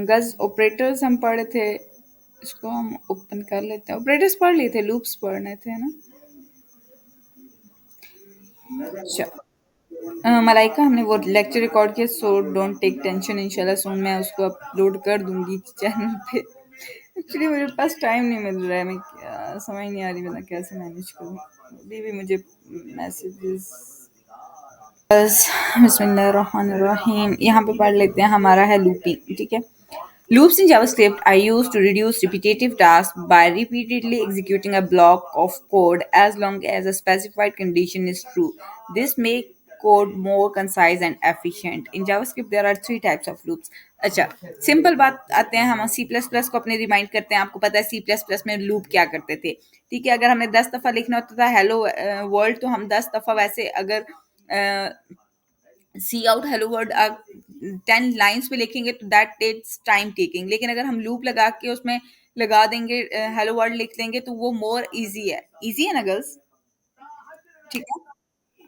गज ऑपरेटर्स हम पढ़े थे, इसको हम ओपन कर लेते हैं। ऑपरेटर्स पढ़ लिए थे, लूप्स पढ़ने थे ना। मलाइका, हमने वो लेक्चर रिकॉर्ड किया, सो डोंट टेक टेंशन, इंशाल्लाह सून मैं उसको अपलोड कर दूंगी चैनल पे। एक्चुअली मेरे पास टाइम नहीं मिल रहा है, मैं समझ नहीं आ रही मैं कैसे मैनेज करूँ। अभी भी मुझे मैसेजेस। बस बिस्मिल्लाहिर्रहमानिर्रहीम, यहाँ पे पढ़ लेते हैं। हमारा है लूपिंग, ठीक है। Loops in JavaScript are used to reduce repetitive tasks by repeatedly executing a block of code as long as a specified condition is true. This makes code more concise and efficient. In JavaScript, there are three types of loops. अच्छा, simple बात आते हैं। हम C plus plus को अपने remind करते हैं। आपको पता है सी प्लस प्लस में लूप क्या करते थे, ठीक है। अगर हमें 10 दफ़ा लिखना होता था हेलो वर्ल्ड, तो हम 10 दफ़ा वैसे अगर सी आउट हेलो वर्ड 10 लाइन्स में लिखेंगे तो दैट टेक्स टाइम टेकिंग। लेकिन अगर हम लूप लगा के उसमें लगा देंगे, हेलो वर्ड लिख देंगे, तो वो मोर इजी है ना गर्ल्स, ठीक है।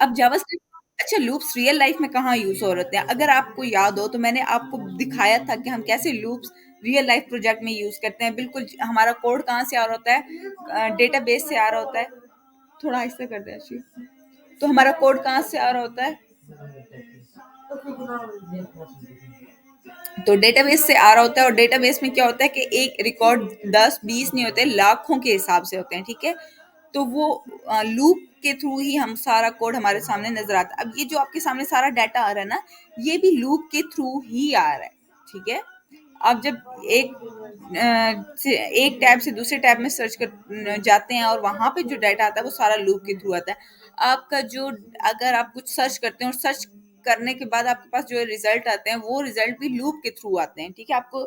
अब जावास्क्रिप्ट, अच्छा लूप्स रियल लाइफ में कहाँ यूज हो रहे हैं? अगर आपको याद हो तो मैंने आपको दिखाया था कि हम कैसे लूप्स रियल लाइफ प्रोजेक्ट में यूज करते हैं। बिल्कुल हमारा कोड कहाँ से आ रहा होता है? डेटाबेस से आ रहा होता है। थोड़ा आहिस्ता कर दे अच्छी। तो हमारा कोड कहाँ से आ रहा होता है? तो डेटाबेस से आ रहा होता है। और डेटाबेस में क्या होता है कि एक रिकॉर्ड 10 20 नहीं होते, लाखों के हिसाब से होते हैं, ठीक है। तो वो लूप के थ्रू ही हम सारा कोड हमारे सामने नजर आता है। अब ये जो आपके सामने सारा डाटा आ रहा है ना, ये भी लूप के थ्रू ही आ रहा है, ठीक है। आप जब एक टैब से दूसरे टैब में सर्च कर जाते हैं और वहां पे जो डाटा आता है वो सारा लूप के थ्रू आता है। आपका जो, अगर आप कुछ सर्च करते हैं और सर्च करने के बाद आपके पास जो रिजल्ट आते हैं वो रिजल्ट भी लूप के थ्रू आते हैं, ठीक है। आपको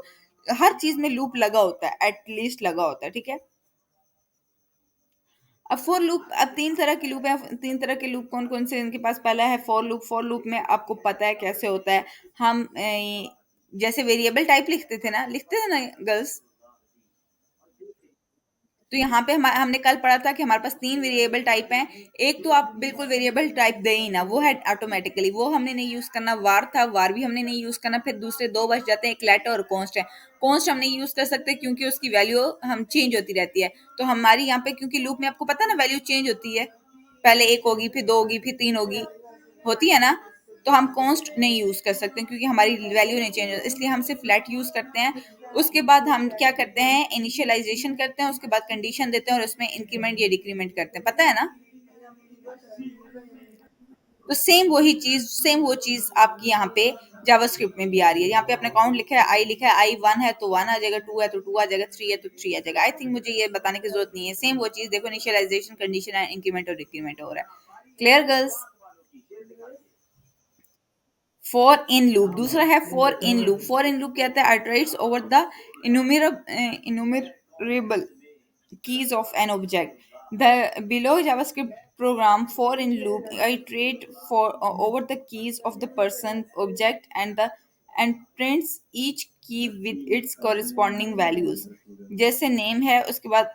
हर चीज में लूप लगा होता है, एटलीस्ट लगा होता है, ठीक है। अब फॉर लूप, अब 3 तरह के लूप है। 3 तरह के लूप कौन कौन से? इनके पास पहला है फॉर लूप। फॉर लूप में आपको पता है कैसे होता है। हम जैसे वेरिएबल टाइप लिखते थे ना गर्ल्स, तो यहाँ पे हमने कल पढ़ा था कि हमारे पास 3 वेरिएबल टाइप हैं। एक तो आप बिल्कुल वेरिएबल टाइप दे ही ना, वो है ऑटोमेटिकली, वो हमने नहीं यूज करना। वार था, वार भी हमने नहीं यूज करना। फिर दूसरे 2 बच जाते हैं, एक लेटर और कॉन्स्ट है। कॉन्स्ट हम नहीं यूज कर सकते क्योंकि उसकी वैल्यू हम चेंज होती रहती है। तो हमारी यहाँ पे, क्योंकि लूप में आपको पता है ना वैल्यू चेंज होती है, पहले 1 होगी, फिर 2 होगी, फिर 3 होगी, होती है ना। तो हम कॉन्स्ट नहीं यूज कर सकते क्योंकि हमारी वैल्यू नहीं चेंज होती, इसलिए हम सिर्फ फ्लैट यूज करते हैं। उसके बाद हम क्या करते हैं? इनिशियलाइजेशन करते हैं, उसके बाद कंडीशन देते हैं और उसमें इंक्रीमेंट या डिक्रीमेंट करते हैं, पता है ना। तो सेम वो चीज आपकी यहाँ पे जावास्क्रिप्ट में भी आ रही है। यहाँ पे अपने अकाउंट लिखा है, आई लिखा है, आई 1 है तो 1 आ जाएगा, 2 है तो 2 आ जाएगा, 3 है तो 3 आ जाएगा। आई थिंक मुझे ये बताने की जरूरत नहीं है। सेम वो चीज देखो, इनिशियलाइजेशन, कंडीशन एंड इंक्रीमेंट और डिक्रीमेंट हो रहा है। Clear girls? For in loop दूसरा है। For in loop, for in loop कहता है iterates over the enumerable keys of an object. The below JavaScript program for in loop iterate for over the keys of the person object and prints each key with its corresponding values. जैसे name है, उसके बाद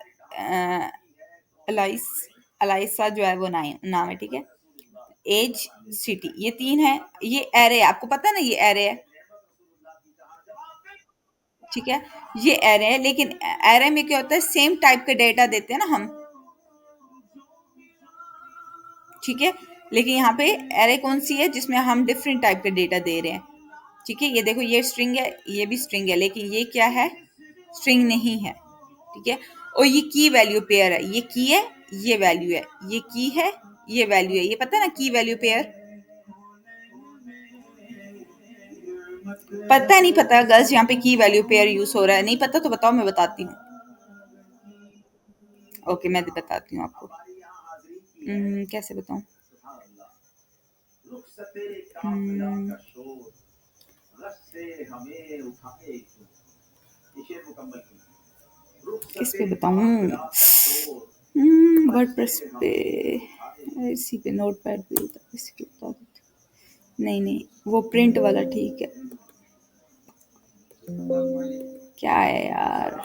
Alice ELISA जो है वो नाम है, ठीक है। एज, सिटी, ये 3 है। ये एरे है, आपको पता है ना ये एरे है, ठीक है। ये एरे है, लेकिन एरे में क्या होता है? सेम टाइप के डेटा देते हैं ना हम, ठीक है। लेकिन यहाँ पे एरे कौन सी है? जिसमें हम डिफरेंट टाइप के डेटा दे रहे हैं, ठीक है। ये देखो, ये स्ट्रिंग है, ये भी स्ट्रिंग है, लेकिन ये क्या है? स्ट्रिंग नहीं है, ठीक है। और ये की वैल्यू पेयर है, ये की है, ये वैल्यू है, ये की है, ये वैल्यू है। ये पता है ना की वैल्यू पेयर? पता नहीं पता गर्ल्स, यहाँ पे की वैल्यू पेयर यूज हो रहा है? नहीं पता तो बताओ, मैं बताती हूँ। ओके, मैं बताती हूँ आपको। कैसे बताऊँ? हम्म, किस पे बताऊँ? वर्डप्रेस पे, इसी पे, नोटपैड पे इसी पे बता देती हूँ। नहीं नहीं, वो प्रिंट वाला ठीक है। क्या है यार?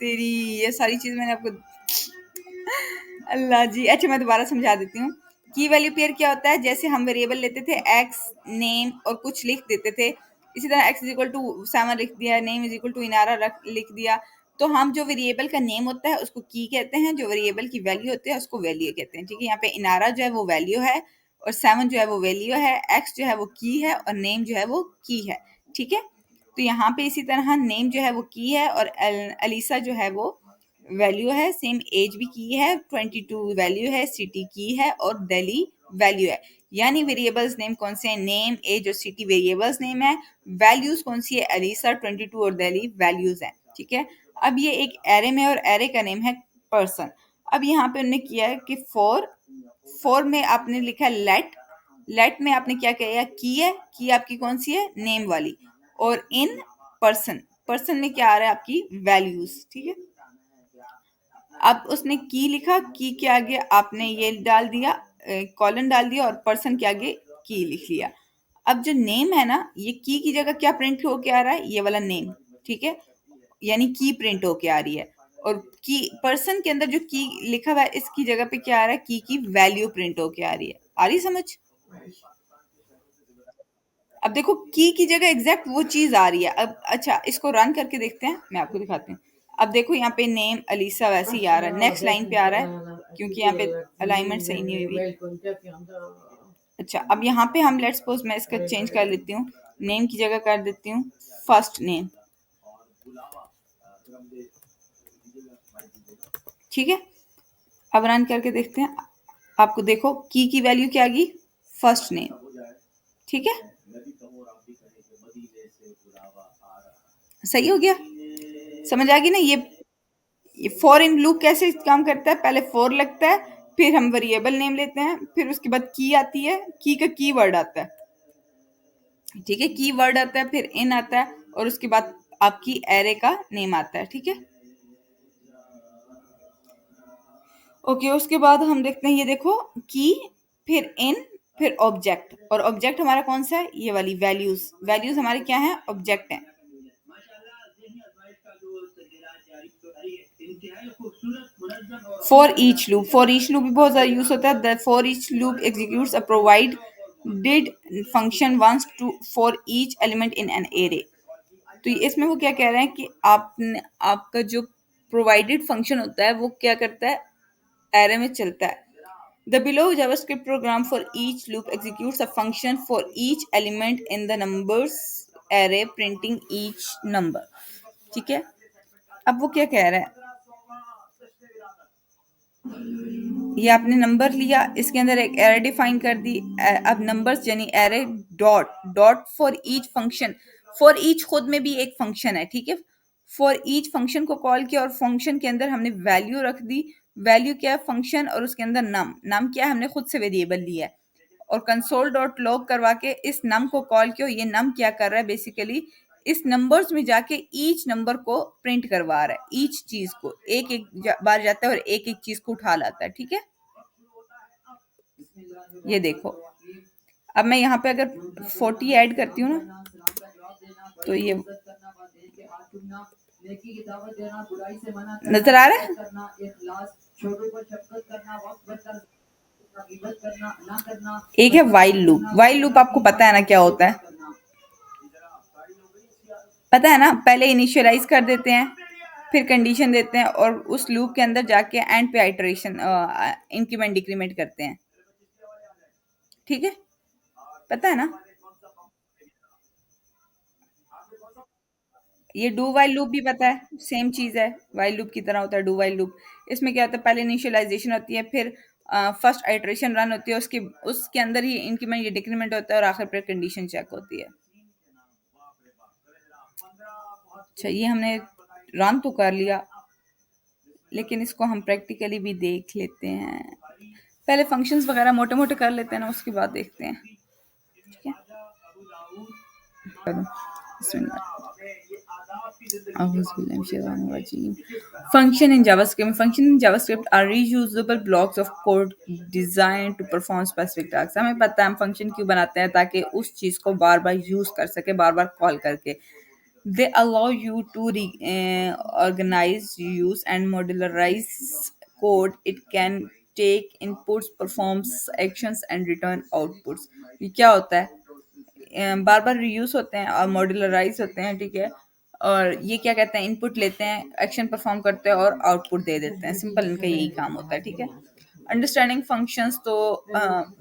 तेरी ये सारी चीज मैंने आपको अल्लाह जी। अच्छा मैं दोबारा समझा देती हूँ। की वैल्यू पेयर क्या होता है? जैसे हम वेरिएबल लेते थे एक्स, नेम और कुछ लिख देते थे। इसी तरह एक्स इज इक्वल टू 7 लिख दिया, name is equal to Inara रख लिख दिया। तो हम जो वेरिएबल का नेम होता है उसको की कहते हैं, जो वेरिएबल की वैल्यू होती है उसको वैल्यू कहते हैं। ठीक है, यहाँ पे इनारा जो है वो वैल्यू है और 7 जो है वो वैल्यू है, एक्स जो है वो की है और नेम जो है वो की है। ठीक है, तो यहाँ पे इसी तरह नेम जो है वो की है और अलीसा जो है वो वैल्यू है। सेम एज भी की है, 22 वैल्यू है, सिटी की है और दिल्ली वैल्यू है। यानी वेरिएबल्स नेम कौन से हैं? नेम, एज और सिटी वेरिएबल्स नेम है। वैल्यूज कौन सी है? अलीसा, 22 और दिल्ली वैल्यूज हैं। ठीक है, अब ये एक एरे में और एरे का नेम है पर्सन। अब यहाँ पे उन्होंने किया है कि फॉर में आपने लिखा लेट में आपने क्या किया? की है, की आपकी कौन सी है? नेम वाली। और इन पर्सन में क्या आ रहा है? आपकी वैल्यूज। ठीक है, अब उसने की लिखा, की के आगे आपने ये डाल दिया, कॉलन डाल दिया और पर्सन के आगे की लिख लिया। अब जो नेम है ना, ये की जगह क्या प्रिंट होके आ रहा है? ये वाला नेम। ठीक है, यानी की प्रिंट होके आ रही है। और की पर्सन के अंदर जो की लिखा हुआ है इसकी जगह पे क्या आ रहा है? की वैल्यू प्रिंट होके आ रही है। आ रही समझ? अब देखो की जगह एग्जैक्ट वो चीज आ रही है। अब अच्छा इसको रन करके देखते हैं, मैं आपको दिखाती हूँ। अब देखो यहाँ पे नेम अलीसा वैसे ही आ रहा है, नेक्स्ट लाइन पे आ रहा है क्योंकि यहाँ पे अलाइनमेंट सही नहीं हुई। अच्छा अब यहाँ पे हम लेट्स सपोज मैं इसका चेंज कर लेती हूँ, नेम की जगह कर देती हूँ फर्स्ट नेम। ठीक है, अब रन करके देखते हैं। आपको देखो की वैल्यू क्या आ गई? First name. ठीक है, सही हो गया? समझ आ गई ना? ये फॉर इन लूप कैसे काम करता है? पहले फॉर लगता है, फिर हम वेरिएबल नेम लेते हैं, फिर उसके बाद की आती है, की का की वर्ड आता है। ठीक है, की वर्ड आता है, फिर इन आता है और उसके बाद आपकी एरे का नेम आता है। ठीक है, ओके, उसके बाद हम देखते हैं, ये देखो की, फिर इन, फिर ऑब्जेक्ट। और ऑब्जेक्ट हमारा कौन सा है? ये वाली वैल्यूज। वैल्यूज हमारे क्या है? ऑब्जेक्ट है। फॉर ईच लूप भी बहुत ज्यादा यूज होता है। For each loop executes a provided function once to for each element in an array. तो इसमें वो क्या कह रहे हैं कि आपने आपका जो प्रोवाइडेड फंक्शन होता है वो क्या करता है? एरे में चलता है। The below JavaScript program for each loop executes a function for each element in the numbers array, printing each number. ठीक है, अब वो क्या कह रहा है? ये आपने नंबर लिया, इसके अंदर एक एरे डिफाइन कर दी। अब नंबर्स यानी array dot dot for each function. For each खुद में भी एक फंक्शन है। ठीक है, फॉर ईच फंक्शन को कॉल किया और फंक्शन के अंदर हमने वैल्यू रख दी। वैल्यू क्या है? फंक्शन, और उसके अंदर नम क्या है? हमने खुद से वेरिएबल लिया है। और कंसोल डॉट लॉग करवा के इस नम को कॉल किया। ये नम क्या कर रहा है? बेसिकली इस नंबर्स में जाके ईच नंबर को प्रिंट करवा रहा है। ईच चीज को एक एक बार जाता है और एक एक चीज को उठा लाता है। ठीक है, ये देखो, अब मैं यहाँ पे अगर 40 ऐड करती हूँ ना, तो ये नजर आ रहा है। एक है वाइल लूप। वाइल लूप आपको पता है ना क्या होता है? पता है ना, पहले इनिशियलाइज कर देते हैं, फिर कंडीशन देते हैं और उस लूप के अंदर जाके एंड पे आइटरेशन इंक्रीमेंट डिक्रीमेंट करते हैं। ठीक है, पता है ना? ये डू वाइल लूप भी पता है, सेम चीज है, वाइल लूप की तरह होता है डू वाइल लूप। इसमें क्या होता है? पहले इनिशियलाइजेशन होती है, फिर फर्स्ट आइटरेशन रन होती है, उसके उसके अंदर ही इंक्रीमेंट या डिक्रीमेंट होता है और आखिर पर कंडीशन चेक होती है। अच्छा, ये हमने रन तो कर लिया, लेकिन इसको हम प्रैक्टिकली भी देख लेते हैं। पहले फंक्शंस वगैरह मोटे मोटे कर लेते हैं ना, उसके बाद देखते हैं। ठीक है, करूँ? बिस्मिल्लाह। Function in JavaScript. Function in JavaScript are reusable blocks of code designed to perform specific tasks. हमें पता है हम function क्यों बनाते हैं ताकि उस चीज को बार बार यूज कर सके बार बार कॉल करके. They allow you to organize, use, and modularize code. It can take inputs, performs actions, and return outputs. ये क्या होता है? बार बार रीयूज होते हैं और मॉड्यूलराइज होते हैं, ठीक है. और ये क्या कहते हैं, इनपुट लेते हैं, एक्शन परफॉर्म करते हैं और आउटपुट दे देते हैं. सिंपल इनका यही काम होता है, ठीक है. अंडरस्टैंडिंग फंक्शंस, तो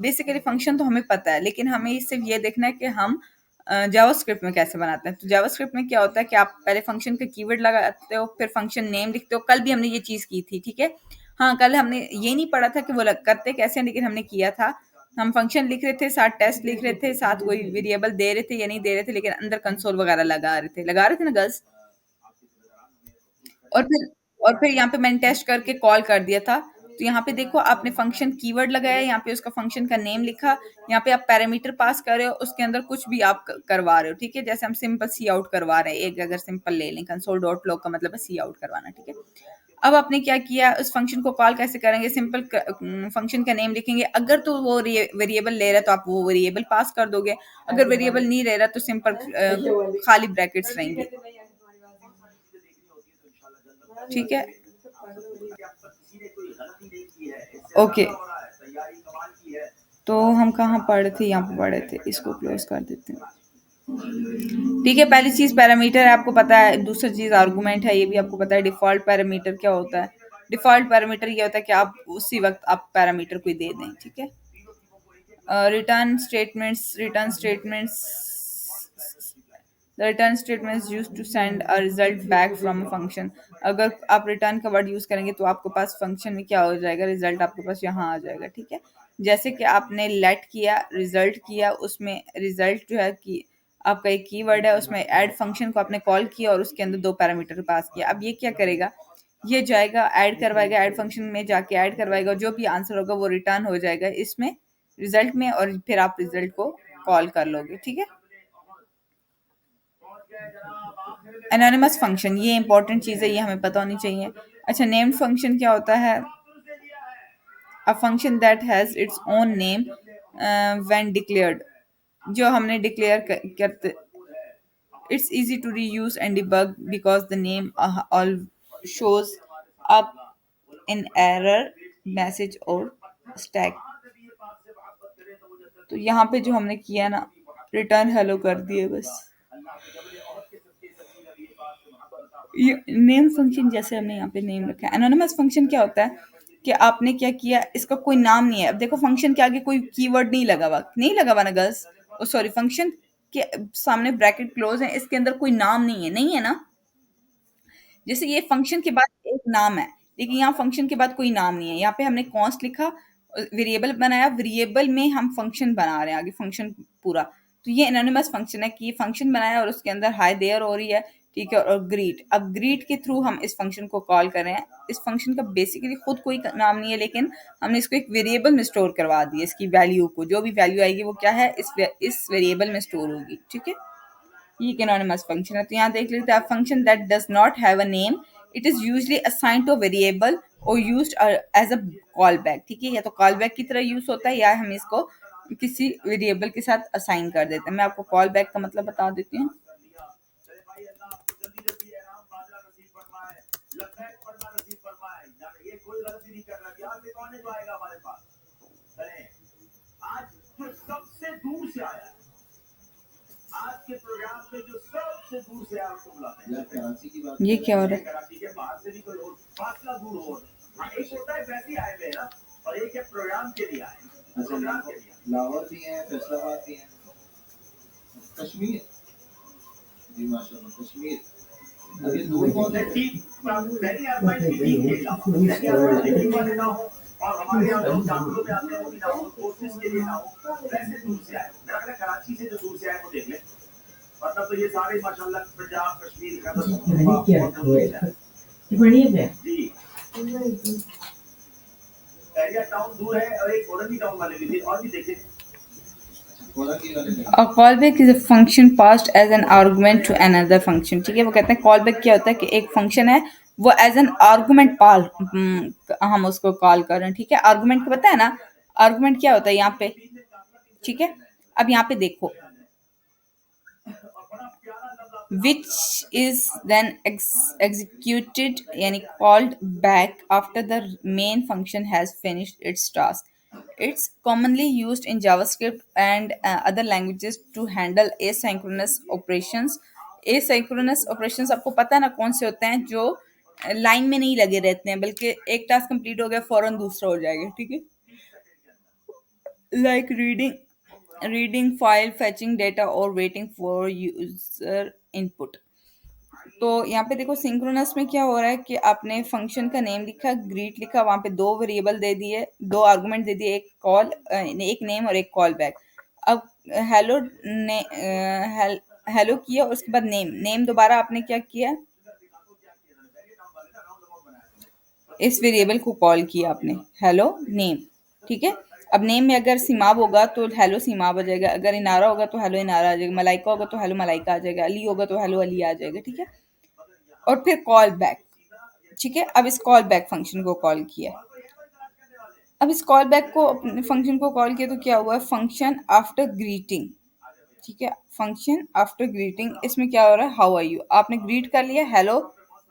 बेसिकली फंक्शन तो हमें पता है, लेकिन हमें सिर्फ ये देखना है कि हम जावास्क्रिप्ट में कैसे बनाते हैं. तो जावास्क्रिप्ट में क्या होता है कि आप पहले फंक्शन का कीवर्ड लगाते हो, फिर फंक्शन नेम लिखते हो. कल भी हमने ये चीज की थी, ठीक है. हाँ, कल हमने ये नहीं पढ़ा था कि वो करते कैसे हैं, लेकिन हमने किया था. हम फंक्शन लिख रहे थे, साथ टेस्ट लिख रहे थे, साथ कोई वेरिएबल दे रहे थे या नहीं दे रहे थे, लेकिन अंदर कंसोल वगैरह लगा रहे थे ना गर्ल्स. और फिर यहाँ पे मैंने टेस्ट करके कॉल कर दिया था. तो यहाँ पे देखो, आपने फंक्शन कीवर्ड लगाया, यहाँ पे उसका फंक्शन का नेम लिखा, यहाँ पे आप पैरामीटर पास कर रहे हो, उसके अंदर कुछ भी आप करवा रहे हो, ठीक है. जैसे हम सिंपल सी आउट करवा रहे हैं, एक अगर सिंपल ले लें, कंसोल डॉट लॉग का मतलब है सी आउट करवाना, ठीक है. अब आपने क्या किया, उस फंक्शन को कॉल कैसे करेंगे, सिंपल फंक्शन का नेम लिखेंगे. अगर तो वो वेरिएबल ले रहा है तो आप वो वेरिएबल पास कर दोगे. अगर वेरिएबल नहीं ले रहा तो सिंपल खाली ब्रैकेट्स रहेंगे, ठीक है. ओके, तो हम कहाँ पढ़े थे, यहाँ पे पढ़े थे. इसको क्लोज कर देते हैं, ठीक है. पहली चीज पैरामीटर है, आपको पता है. दूसरी चीज आर्गुमेंट है, ये भी आपको पता है. डिफॉल्ट पैरामीटर क्या होता है? डिफॉल्ट पैरामीटर ये होता है कि आप उसी वक्त आप पैरामीटर कोई दे दें, ठीक है. Return statements The return statement is used to send a result back from a function. अगर आप रिटर्न का वर्ड यूज करेंगे तो आपके पास फंक्शन में क्या हो जाएगा, रिजल्ट आपके पास यहाँ आ जाएगा, ठीक है. जैसे कि आपने लेट किया, रिजल्ट किया, उसमें रिजल्ट जो है कि आपका एक कीवर्ड है, उसमें ऐड फंक्शन को आपने कॉल किया और उसके अंदर 2 पैरामीटर पास किया. अब ये क्या करेगा, ये जाएगा ऐड करवाएगा, ऐड फंक्शन में जाके ऐड करवाएगा, जो भी आंसर होगा वो रिटर्न हो जाएगा इसमें रिजल्ट में, और फिर आप रिजल्ट को कॉल कर लोगे, ठीक है. एनोनिमस फंक्शन, ये इंपॉर्टेंट चीज है, ये हमें पता होनी चाहिए. अच्छा, नेम्ड फंक्शन क्या होता है? A function that has its own name when declared. जो हमने डिक्लेयर करते, it's easy to reuse and debug because the name all shows up in error message और स्टैक. तो यहाँ पे जो हमने किया ना, रिटर्न हेलो कर दिए बस. ये नेम फंक्शन, जैसे हमने यहाँ पे नेम रखा है. एनोनिमस फंक्शन क्या होता है कि आपने क्या किया, इसका कोई नाम नहीं है. अब देखो, फंक्शन के आगे कोई कीवर्ड नहीं लगा हुआ ना गर्ल्स. ओ सॉरी, फंक्शन के सामने ब्रैकेट क्लोज है, इसके अंदर कोई नाम नहीं है ना. जैसे ये फंक्शन के बाद एक नाम है, लेकिन यहाँ फंक्शन के बाद कोई नाम नहीं है. यहाँ पे हमने कॉन्स्ट लिखा, वेरिएबल बनाया, वेरिएबल में हम फंक्शन बना रहे हैं आगे, फंक्शन पूरा. तो ये एनोनिमस फंक्शन है कि ये फंक्शन बनाया और उसके अंदर हाई देयर हो रही है, ठीक है. और ग्रीट, अब ग्रीट के थ्रू हम इस फंक्शन को कॉल कर रहे हैं. इस फंक्शन का बेसिकली खुद कोई नाम नहीं है, लेकिन हमने इसको एक वेरिएबल में स्टोर करवा दिया. इसकी वैल्यू को, जो भी वैल्यू आएगी वो क्या है, इस वेरिएबल में स्टोर होगी, ठीक है. ये एक एनोनिमस फंक्शन है. तो यहाँ देख लेते हैं, function that does not have a name, it is usually assigned to variable और used as a call back, ठीक है. या तो कॉल बैक की तरह यूज होता है, या हम इसको किसी वेरिएबल के साथ असाइन कर देते हैं. मैं आपको कॉल बैक का मतलब बता देती हूँ. ये क्या हो रहा है? लाहौर भी है, फैसलाबाद भी है, कश्मीर जी, माशाल्लाह कश्मीर. अभी दूर बहुत है, ठीक पहले आप भाई टीम के अलावा यदि आप टीम वाले ना हो और हमारे यहाँ लोग जानवरों में आते हैं, वो भी ना हो, कोर्सेज के लिए ना हो, वैसे दूर से आए. मेरा ख्याल है कराची से जो दूर से आए वो देख ले, मतलब तो ये सारे माशाल्लाह पंजाब कश्मीर का बढ़िया जी. एरिया टाउन दूर है और एक फॉरेन टाउन वाले भी थे, और भी देखे. A callback is a function passed as an argument to another function. ठीक है, वो कहते हैं callback क्या होता है कि एक function है, वो एज एन आर्गुमेंट पाल हम उसको कॉल कर रहे हैं। ठीक है, आर्गुमेंट को पता है ना, आर्गुमेंट क्या होता है यहाँ पे। ठीक है, अब यहाँ पे देखो, which is then executed yani called back after the main function has finished its task. It's commonly used in JavaScript and other languages to handle asynchronous operations. Asynchronous operations आपको पता है ना कौन से होते हैं, जो लाइन में नहीं लगे रहते हैं, बल्कि एक टास्क कंप्लीट हो गया फौरन दूसरा हो जाएगा। ठीक है, like reading file, fetching data or waiting for user input. तो यहाँ पे देखो सिंक्रोनस में क्या हो रहा है कि आपने फंक्शन का नेम लिखा, ग्रीट लिखा, वहां पे दो वेरिएबल दे दिए, दो आर्गुमेंट दे दिए, एक कॉल, एक नेम और एक कॉल बैक। अब हेलो ने हेलो किया, उसके बाद नेम, नेम दोबारा आपने क्या किया, इस वेरिएबल को कॉल किया आपने, हेलो नेम। ठीक है, अब नेम में अगर सीमाब होगा तो हेलो सीमाब आ जाएगा, अगर इनारा होगा तो हेलो इनारा आ जाएगा, मलाइका होगा तो हेलो मलाइका आ जाएगा, अली होगा तो हेलो अली आ जाएगा। ठीक है, और फिर कॉल बैक। ठीक है, अब इस कॉल बैक फंक्शन को कॉल किया, अब इस कॉल बैक को फंक्शन को कॉल किया तो क्या हुआ, फंक्शन आफ्टर ग्रीटिंग। ठीक है, फंक्शन आफ्टर ग्रीटिंग, इसमें क्या हो रहा है, हाउ आर यू, आपने ग्रीट कर लिया, हेलो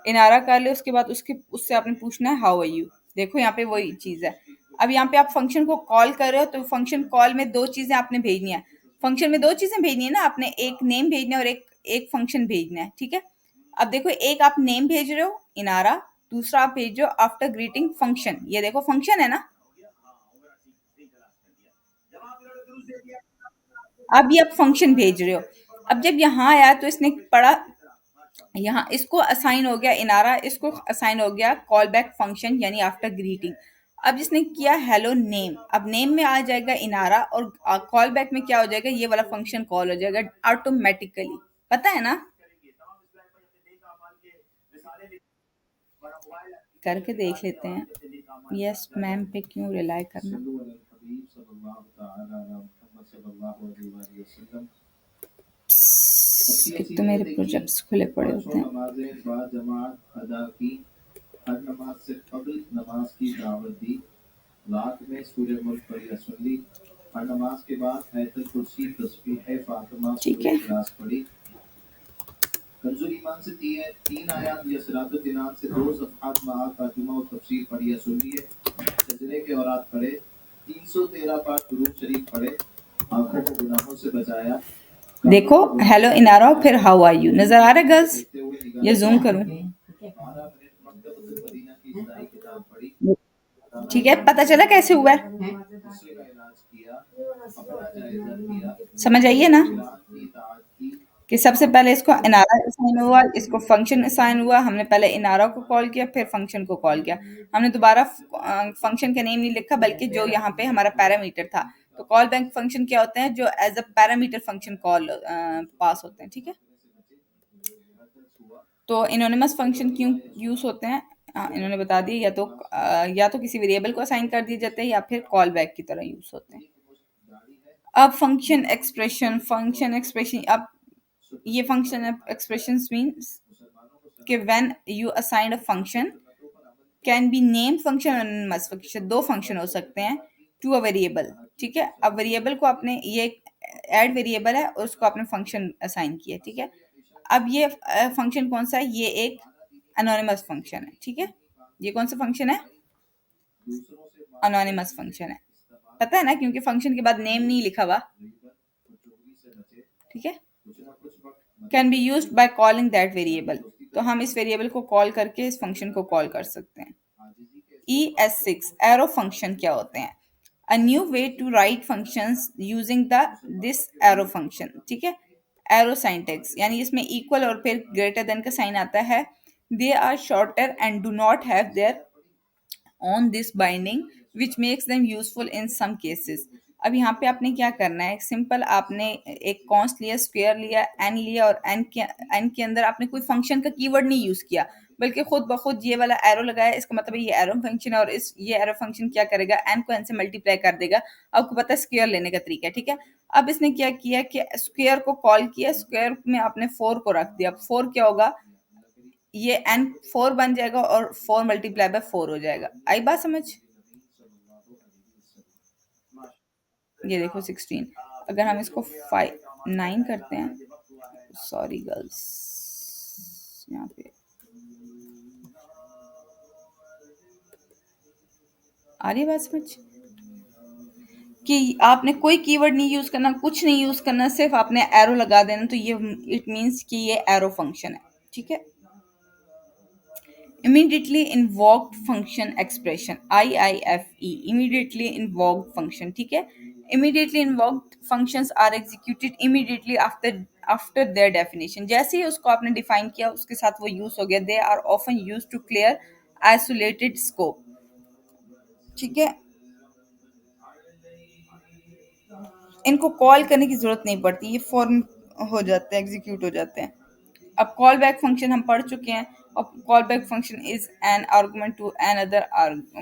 इनारा कर लिया, उसके बाद उसके उससे आपने पूछना है हाउ आर यू। देखो यहाँ पे वही चीज है। अब यहाँ पे आप फंक्शन को कॉल कर रहे हो तो फंक्शन कॉल में दो चीजें आपने भेजनी है, फंक्शन में दो चीजें भेजनी है ना आपने, एक नेम भेजना है और एक एक फंक्शन भेजना है। ठीक है, अब देखो एक आप नेम भेज रहे हो इनारा, दूसरा आप भेज रहे हो आफ्टर ग्रीटिंग फंक्शन, ये देखो फंक्शन है ना। अब ये आप फंक्शन भेज रहे हो, अब जब यहाँ आया तो इसने पढ़ा, यहाँ इसको असाइन हो गया इनारा, इसको असाइन हो गया कॉल बैक फंक्शन यानी आफ्टर ग्रीटिंग। अब जिसने किया हेलो नेम, अब नेम में आ जाएगा इनारा और कॉल बैक में क्या हो जाएगा, ये वाला फंक्शन कॉल हो जाएगा ऑटोमेटिकली। पता है ना, करके देख लेते हैं। यस मैम पे क्यों रिलाई करना। एक तो मेरे प्रोजेक्ट्स खुले पड़े होते हैं। हर नमाज से कबल नमाज की दावत दी, रात में सूर्य मुल्क पढ़ी रसूल ली, हर नमाज के बाद आयतल कुर्सी तस्बीह फातिमा सूरह इखलास पढ़ी। कंजुल ईमान से तीन आयात या सिरातुल जिनान से दो सफ़हात महा तर्जुमा और तफसीर पढ़ी या सुन लिए, सजदे के औरात पढ़े, 313 पार दुरूद शरीफ पढ़े, आंखों को गुनाहों से बचाया। देखो हेलो इनारा फिर हाउ आर यू नजर आ रहा है गर्ल्स, ये जूम करूं। ठीक है, पता चला कैसे हुआ है, समझ आइए ना कि सबसे पहले इसको इनारा असाइन हुआ, इसको फंक्शन असाइन हुआ, हमने पहले इनारा को कॉल किया फिर फंक्शन को कॉल किया, हमने दोबारा फंक्शन का नेम नहीं लिखा बल्कि जो यहाँ पे हमारा पैरामीटर था। तो कॉल बैक फंक्शन क्या होते हैं, जो as a parameter function call pass होते हैं। ठीक है, तो इनोनिमस फंक्शन क्यों यूज होते हैं, इन्होंने बता दिया, या तो किसी वेरिएबल को असाइन कर दिए जाते हैं या फिर कॉल बैक की तरह यूज होते हैं। अब फंक्शन एक्सप्रेशन अब ये फंक्शन एक्सप्रेशन मीन्स कि when you assign a function can be name function और एनोनिमस फंक्शन, दो फंक्शन हो सकते हैं टू अ वेरिएबल। ठीक है, अब वेरिएबल को आपने ये ऐड वेरिएबल है और उसको आपने फंक्शन असाइन किया। ठीक है, अब ये फंक्शन कौन सा है, ये एक अनोनिमस फंक्शन है। ठीक है, ये कौन सा फंक्शन है, अनोनिमस फंक्शन है, पता है ना क्योंकि फंक्शन के बाद नेम नहीं लिखा हुआ। ठीक है, can be used by calling that variable, तो हम इस वेरिएबल को कॉल करके इस फंक्शन को कॉल कर सकते हैं। ES6 एरो फंक्शन क्या होते हैं, a new way to write functions using the this arrow function. ठीक है, एरो साइंटेक्स यानी इसमें इक्वल और फिर ग्रेटर देन का साइन आता है। They are shorter and do not have their on this binding which makes them useful in some cases। अब यहाँ पे आपने क्या करना है, सिंपल आपने एक कॉन्स्ट लिया, स्क्वायर लिया, एन लिया, और एन के अंदर आपने कोई फंक्शन का कीवर्ड नहीं यूज किया, बल्कि खुद ब खुद ये वाला एरो लगाया। इसका मतलब ये एरो फंक्शन है, और इस ये एरो फंक्शन क्या करेगा, एन को एन से मल्टीप्लाई कर देगा। आपको पता है स्क्वायर लेने का तरीका है, ठीक है। अब इसने क्या किया कि स्क्वायर को कॉल किया, स्क्वायर में आपने फोर को रख दिया। फोर क्या होगा, ये एन फोर बन जाएगा, और फोर मल्टीप्लाई बाय फोर हो जाएगा। आई बात समझ। ये देखो 16, अगर हम इसको 9 करते हैं, सॉरी गर्ल्स, यहाँ पे आ रही है बात समझ, कि आपने कोई कीवर्ड नहीं यूज करना, कुछ नहीं यूज करना, सिर्फ आपने एरो लगा देना, तो ये इट मींस कि ये एरो फंक्शन है, ठीक है। immediately invoked function expression, IIFE, immediately invoked function, ठीक है। immediately invoked functions are executed immediately after their definition, जैसे ही उसको आपने डिफाइन किया उसके साथ वो यूज हो गया। they are often used to clear isolated scope, ठीक है। इनको कॉल करने की जरूरत नहीं पड़ती, ये फॉर्म हो जाते हैं, एग्जीक्यूट हो जाते हैं। अब कॉल बैक फंक्शन हम पढ़ चुके हैं, और callback function is an argument to another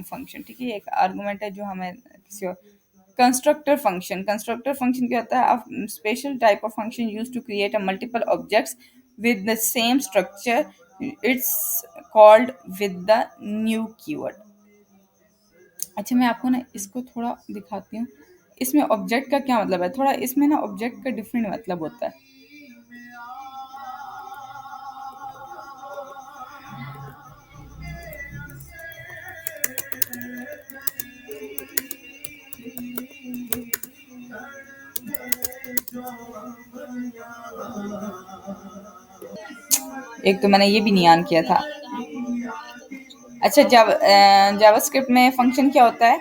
function, ठीक है। ये एक आर्गुमेंट है जो हमें किसी और कंस्ट्रक्टर फंक्शन, कंस्ट्रक्टर फंक्शन क्या होता है, special type of function use to create a multiple objects with the same structure, it's called with the new keyword. अच्छा, मैं आपको ना इसको थोड़ा दिखाती हूँ, इसमें ऑब्जेक्ट का क्या मतलब है, थोड़ा इसमें ना ऑब्जेक्ट का डिफरेंट मतलब होता है। एक तो मैंने ये भी नहीं ऑन किया था। अच्छा, जावास्क्रिप्ट में फंक्शन क्या होता है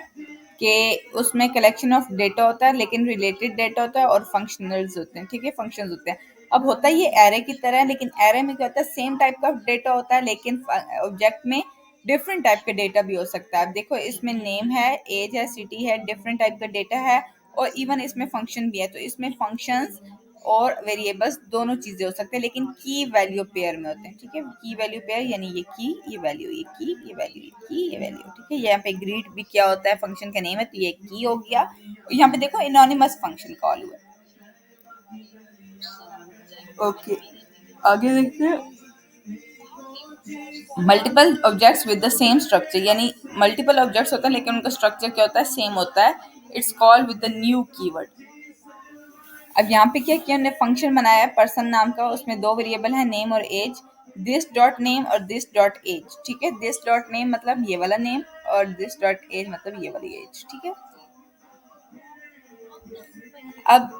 कि उसमें कलेक्शन ऑफ डेटा होता है, लेकिन रिलेटेड डेटा होता है, और फंक्शनल्स होते हैं, ठीक है, फंक्शंस होते हैं। अब होता है ये एरे की तरह है, लेकिन एरे में क्या होता है, सेम टाइप का डेटा होता है, लेकिन ऑब्जेक्ट में डिफरेंट टाइप के डेटा भी हो सकता है। अब देखो, इसमें नेम है, एज है, सिटी है, डिफरेंट टाइप का डेटा है, और इवन इसमें फंक्शन भी है। तो इसमें फंक्शंस और वेरिएबल्स दोनों चीजें हो सकते हैं, लेकिन की वैल्यू पेयर में होते हैं, ठीक है। की वैल्यू पेयर यानी ये की, ये वैल्यू, ये की, ये वैल्यू, ये की, ये वैल्यू, ठीक है। यहाँ पे ग्रीट भी क्या होता है, फंक्शन का नेम है, तो ये की हो गया। यहाँ पे देखो इनोनिमस फंक्शन कॉल हुआ। ओके, आगे देखते हैं। Multiple objects with the same structure, यानी मल्टीपल ऑब्जेक्ट्स होते हैं, लेकिन उनका स्ट्रक्चर क्या होता है, सेम होता है। It's called with the new keyword. अब यहाँ पे क्या किया, हमने फंक्शन बनाया है पर्सन नाम का, उसमें दो वेरिएबल है, नेम और एज। दिस डॉट नेम और दिस डॉट एज, ठीक है। दिस डॉट नेम मतलब ये वाला नेम, और दिस डॉट एज मतलब ये वाली एज, ठीक है। अब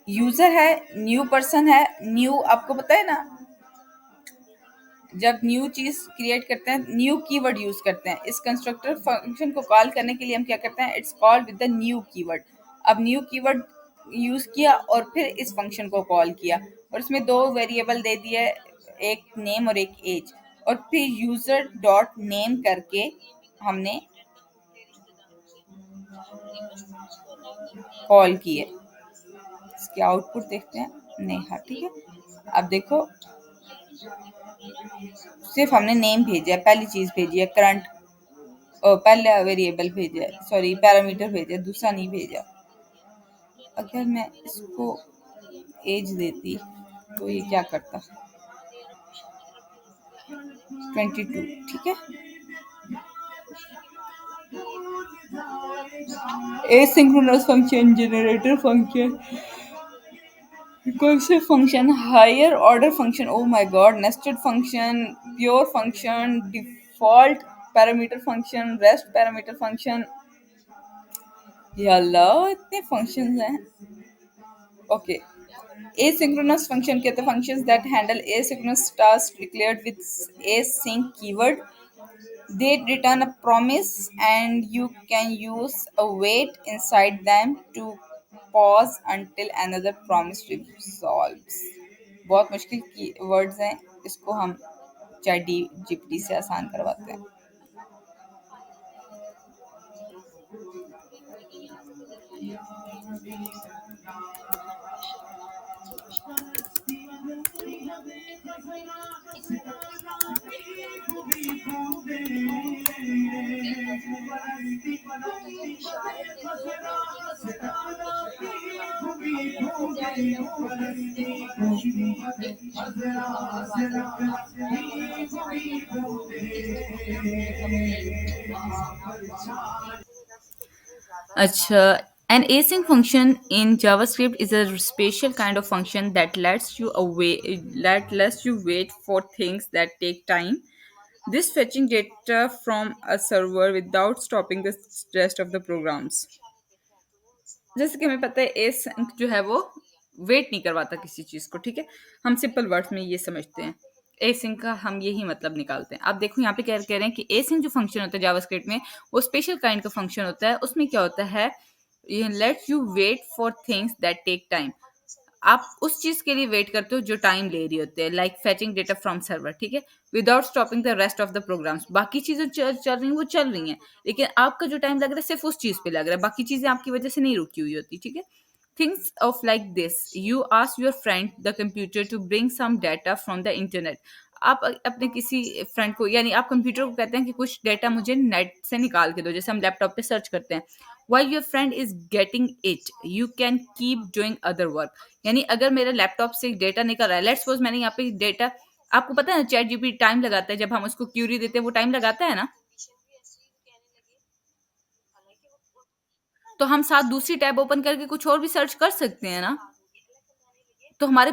यूजर है, न्यू पर्सन है, न्यू आपको पता है ना, जब न्यू चीज क्रिएट करते हैं न्यू कीवर्ड यूज करते हैं। इस कंस्ट्रक्टर फंक्शन को कॉल करने के लिए हम क्या करते हैं, it's called with the new keyword. अब न्यू कीवर्ड यूज किया, और फिर इस फंक्शन को कॉल किया, और इसमें दो वेरिएबल दे दिए, एक नेम और एक एज, और फिर यूजर डॉट नेम करके हमने कॉल किए। इसके आउटपुट देखते हैं, नेहा, ठीक है। अब देखो, सिर्फ हमने नेम भेजा है, पहली चीज भेजी है करंट, पहला वेरिएबल भेजा है, सॉरी पैरामीटर भेजा है, दूसरा नहीं भेजा। अगर मैं इसको एज देती तो ये क्या करता, 22, ठीक है। एसिंक्रोनस फंक्शन, जनरेटर फंक्शन, कौन से function, higher order function, oh my god, nested function, pure function, default parameter function, rest parameter function, या अल्लाह इतने फंक्शंस हैं। ओके, asynchronous function कहते हैं functions that handle asynchronous tasks declared with async keyword. They return a promise and you can use a wait inside them to pause until another promise resolves. बहुत मुश्किल की words हैं, इसको हम chat GPT से आसान करवाते हैं। Acha, an async function in JavaScript is a special kind of function that lets you wait for things that take time. This fetching data from a server without stopping the rest of the programs. जैसे कि हमें पता है ए sink जो है वो wait नहीं करवाता किसी चीज को, ठीक है। हम सिंपल वर्ड्स में ये समझते हैं। ए सिंक का हम यही मतलब निकालते हैं। आप देखो यहाँ पे क्या कह रहे हैं कि ए सिंक जो फंक्शन होता है जावास्क्रिप्ट में, वो स्पेशल काइंड का फंक्शन होता है। उसमें क्या होता है, ये lets you wait for things that take time. आप उस चीज के लिए वेट करते हो जो टाइम ले रही होती है, like fetching data from server, ठीक है। Without stopping the rest of the programs, बाकी चीजें चल रही हैं वो चल रही हैं, लेकिन आपका जो टाइम लग रहा है सिर्फ उस चीज पे लग रहा है, बाकी चीजें आपकी वजह से नहीं रुकी हुई होती, ठीक है। Things of like this, you ask your friend the computer to bring some data from the internet. आप अपने किसी फ्रेंड को, यानी आप कंप्यूटर को कहते हैं कि कुछ डाटा मुझे नेट से निकाल के दो, जैसे हम लैपटॉप पे सर्च करते हैं। while your friend is getting it you can keep doing other work। यानी अगर मेरे लैपटॉप से डेटा निकल रहा है, लेट्स सपोज मैंने यहाँ पे डेटा, आपको पता है ना चैट जीपीटी टाइम लगाता है, जब हम उसको क्यूरी देते हैं वो टाइम लगाता है ना, तो हम साथ दूसरी टैब ओपन करके कुछ और भी सर्च कर सकते हैं ना, तो हमारे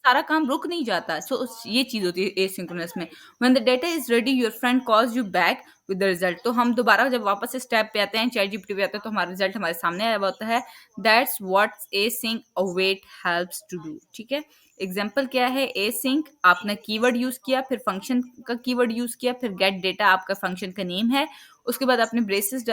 सारा काम रुक नहीं जाता। सो ये चीज होती है एसिंक्रोनस में। When the data is ready your friend calls you back with the result. तो हम दोबारा जब वापस इस टैब पे आते हैं, चैट जीपीटी पे आते हैं, तो हमारा रिजल्ट हमारे सामने आया हुआ होता है। That's what async await helps to do, ठीक है। एग्जाम्पल क्या है, एसिंक आपने कीवर्ड यूज किया, फिर फंक्शन का कीवर्ड यूज किया, फिर गेट डेटा आपका फंक्शन का नेम है, उसके बाद आपने ब्रेसेस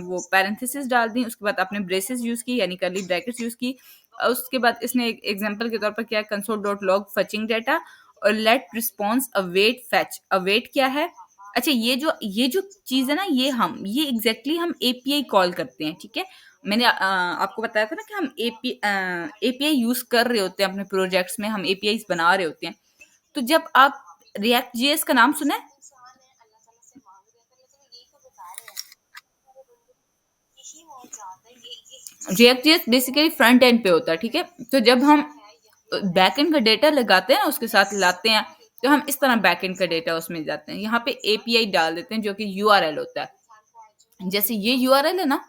वो पैरेंथेसिस डाल दी, उसके बाद आपने ब्रेसेस यूज की यानी कर्ली ब्रैकेट्स यूज की। उसके बाद इसने एक एग्जांपल के तौर पर क्या, console dot log fetching data और let response await fetch. Await क्या है, अच्छा ये जो चीज है ना, ये एग्जैक्टली हम एपीआई कॉल करते हैं, ठीक है। मैंने आपको बताया था ना कि हम एपीआई यूज कर रहे होते हैं अपने प्रोजेक्ट्स में, हम एपीआई बना रहे होते हैं। तो जब आप रिएक्ट जेएस का नाम सुना है, react JS basically front end पे होता है, ठीक है। तो जब हम बैक एंड का डेटा लगाते हैं उसके साथ लाते हैं, तो हम इस तरह बैक एंड का डेटा उसमें जाते हैं, यहाँ पे एपीआई डाल देते हैं जो कि यूआरएल होता है। जैसे ये यूआरएल है ना,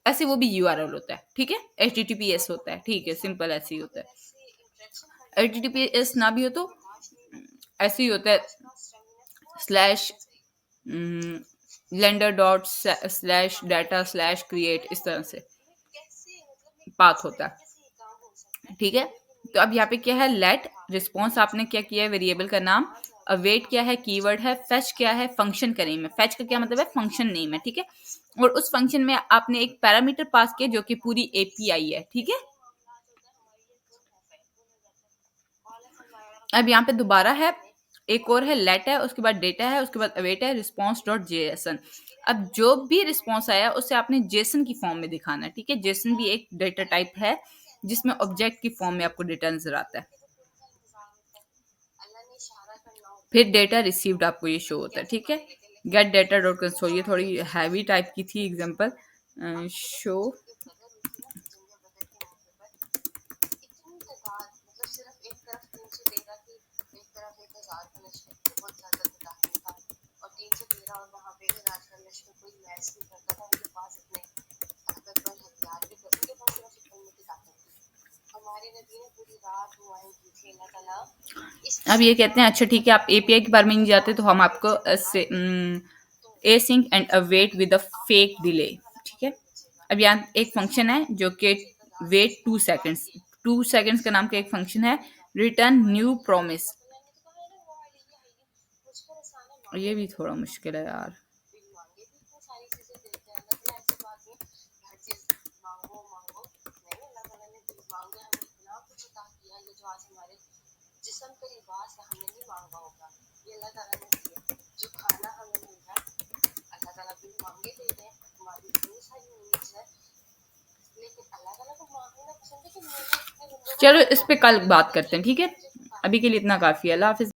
ऐसे वो भी यूआरएल होता है, ठीक है। एचटीटीपीएस होता है, ठीक है, सिंपल ऐसे ही होता है। एचटीटीपीएस ना भी हो तो ऐसे ही होता है, slash lender dot slash data slash create, इस तरह से पाथ होता है, ठीक है। तो अब यहाँ पे क्या है, लेट रिस्पॉन्स आपने क्या किया है, वेरिएबल का नाम। अवेट क्या है, कीवर्ड है। फेच क्या है, फंक्शन का नेम है। फेच का क्या मतलब है, फंक्शन नेम है, ठीक है। और उस फंक्शन में आपने एक पैरामीटर पास किया जो कि पूरी एपीआई है, ठीक है। अब यहाँ पे दोबारा है, एक और है, लेट है, उसके बाद डेटा है, उसके बाद अवेट है, रिस्पॉन्स डॉट जेएसएन। अब जो भी रिस्पॉन्स आया उसे आपने जेसन की फॉर्म में दिखाना है, ठीक है। जेसन भी एक डेटा टाइप है जिसमें ऑब्जेक्ट की फॉर्म में आपको डेटा नजर आता है। फिर डेटा रिसीव्ड आपको ये शो होता है, ठीक है। गेट डेटा डॉट कंसोल, ये थोड़ी हैवी टाइप की थी एग्जांपल। शो अब ये कहते हैं, अच्छा ठीक है, आप एपीआई के बारे में नहीं जाते तो हम आपको async and await with a fake delay, ठीक है। अब यहाँ एक फंक्शन है जो कि वेट 2 सेकेंड्स, 2 सेकेंड्स का नाम का एक फंक्शन है। रिटर्न न्यू प्रोमिस, ये भी थोड़ा मुश्किल है यार। चलो इस पे कल बात करते हैं, ठीक है? अभी के लिए इतना काफ़ी है। अल्लाह हाफ़िज़।